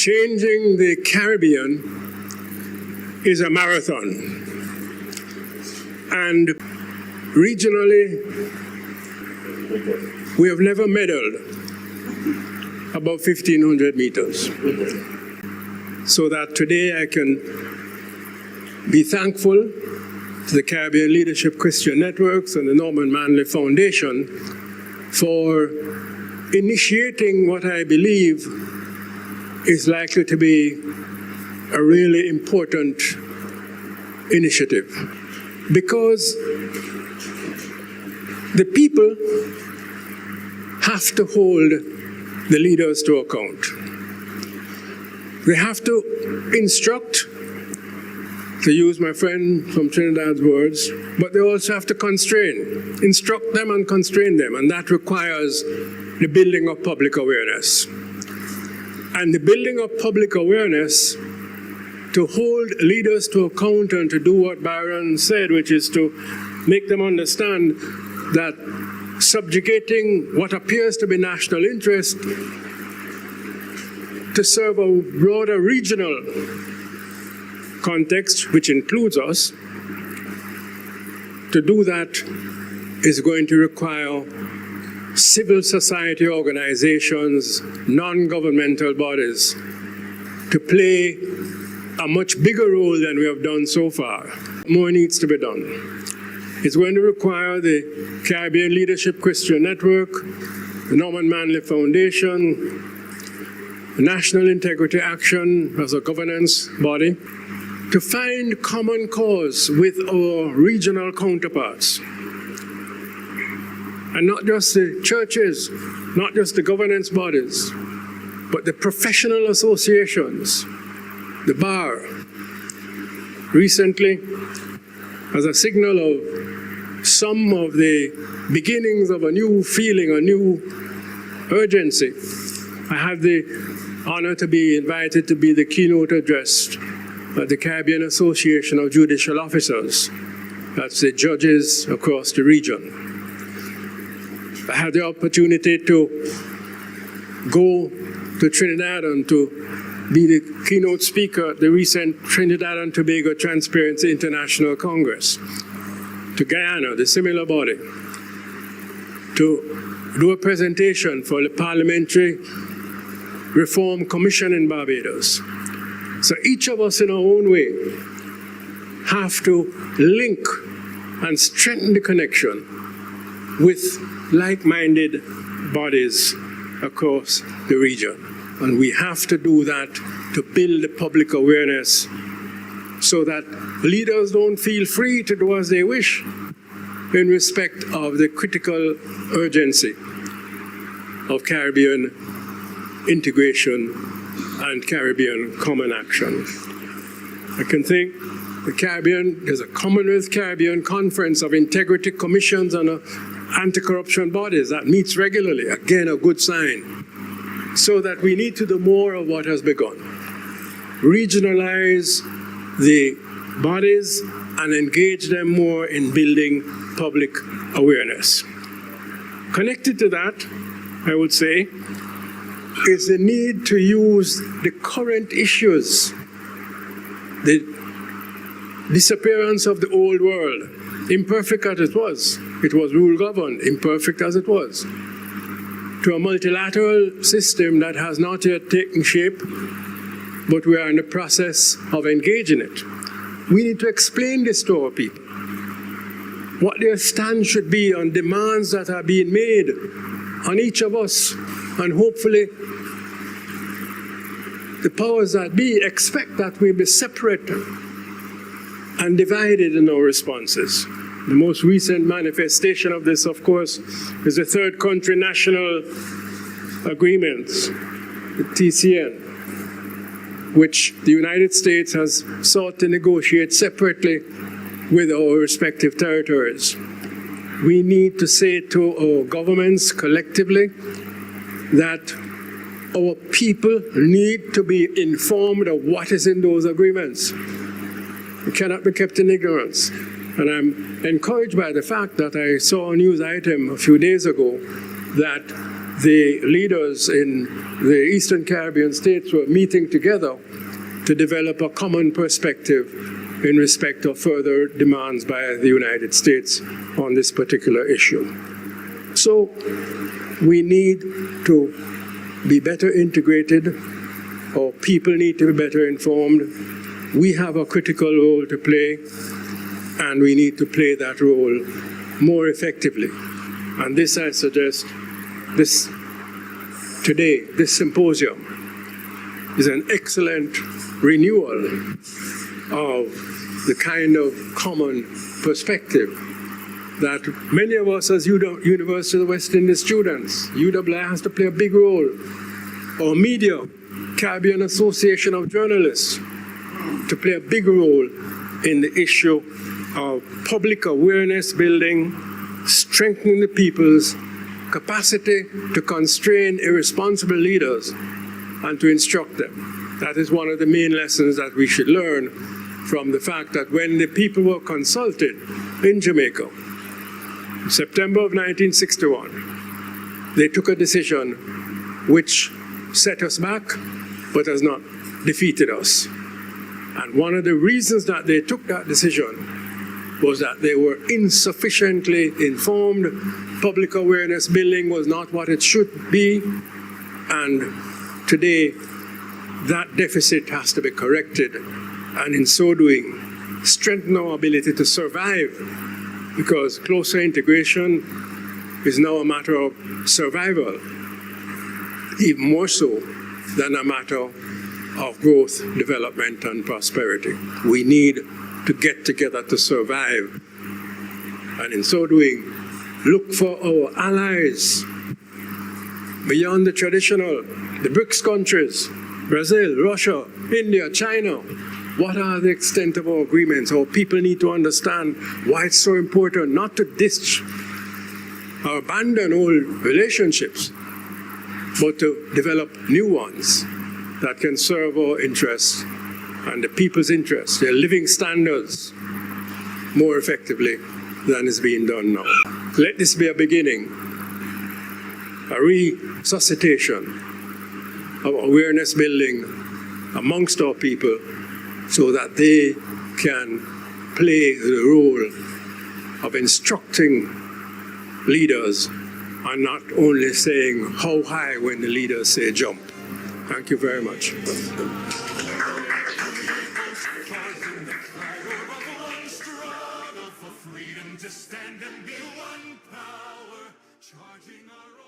Changing the Caribbean is a marathon. And regionally, we have never medaled above 1,500 meters. So that today I can be thankful to the Caribbean Leadership Christian Networks and the Norman Manley Foundation for initiating what I believe is likely to be a really important initiative. Because the people have to hold the leaders to account. They have to instruct, to use my friend from Trinidad's words, but they also have to constrain, instruct them and constrain them, and that requires the building of public awareness. And the building of public awareness to hold leaders to account and to do what Byron said, which is to make them understand that subjugating what appears to be national interest to serve a broader regional context, which includes us, to do that is going to require civil society organizations, non-governmental bodies, to play a much bigger role than we have done so far. More needs to be done. It's going to require the Caribbean Leadership Christian Network, the Norman Manley Foundation, the National Integrity Action as a governance body, to find common cause with our regional counterparts. And not just the churches, not just the governance bodies, but the professional associations, the bar. Recently, as a signal of some of the beginnings of a new feeling, a new urgency, I had the honor to be invited to be the keynote address at the Caribbean Association of Judicial Officers. That's the judges across the region. I had the opportunity to go to Trinidad and to be the keynote speaker at the recent Trinidad and Tobago Transparency International Congress, to Guyana, the similar body, to do a presentation for the Parliamentary Reform Commission in Barbados. So each of us in our own way have to link and strengthen the connection with like-minded bodies across the region. And we have to do that to build the public awareness so that leaders don't feel free to do as they wish in respect of the critical urgency of Caribbean integration and Caribbean common action. I can think the Caribbean, there's a Commonwealth Caribbean Conference of Integrity Commissions and anti-corruption bodies that meets regularly, again a good sign. So that we need to do more of what has begun. Regionalize the bodies and engage them more in building public awareness. Connected to that, I would say, is the need to use the current issues, the disappearance of the old world, imperfect as it was rule-governed, imperfect as it was, to a multilateral system that has not yet taken shape, but we are in the process of engaging it. We need to explain this to our people, what their stand should be on demands that are being made on each of us, and hopefully the powers that be expect that we be separate and divided in our responses. The most recent manifestation of this, of course, is the Third Country National Agreements, the TCN, which the United States has sought to negotiate separately with our respective territories. We need to say to our governments collectively that our people need to be informed of what is in those agreements. It cannot be kept in ignorance. And I'm encouraged by the fact that I saw a news item a few days ago that the leaders in the Eastern Caribbean states were meeting together to develop a common perspective in respect of further demands by the United States on this particular issue. So we need to be better integrated, or people need to be better informed. We have a critical role to play, and we need to play that role more effectively. And this, I suggest, this symposium is an excellent renewal of the kind of common perspective that many of us as University of the West Indies students, UWI has to play a big role, or media, Caribbean Association of Journalists, to play a big role in the issue of public awareness building, strengthening the people's capacity to constrain irresponsible leaders and to instruct them. That is one of the main lessons that we should learn from the fact that when the people were consulted in Jamaica, in September of 1961, they took a decision which set us back, but has not defeated us. And one of the reasons that they took that decision was that they were insufficiently informed. Public awareness building was not what it should be. And today, that deficit has to be corrected. And in so doing, strengthen our ability to survive, because closer integration is now a matter of survival, even more so than a matter of growth, development, and prosperity. We need to get together to survive. And in so doing, look for our allies beyond the traditional, the BRICS countries, Brazil, Russia, India, China. What are the extent of our agreements? Our people need to understand why it's so important not to ditch or abandon old relationships, but to develop new ones that can serve our interests and the people's interests, their living standards, more effectively than is being done now. Let this be a beginning, a resuscitation of awareness building amongst our people so that they can play the role of instructing leaders and not only saying how high when the leaders say jump. Thank you very much. To stand and be one power, charging our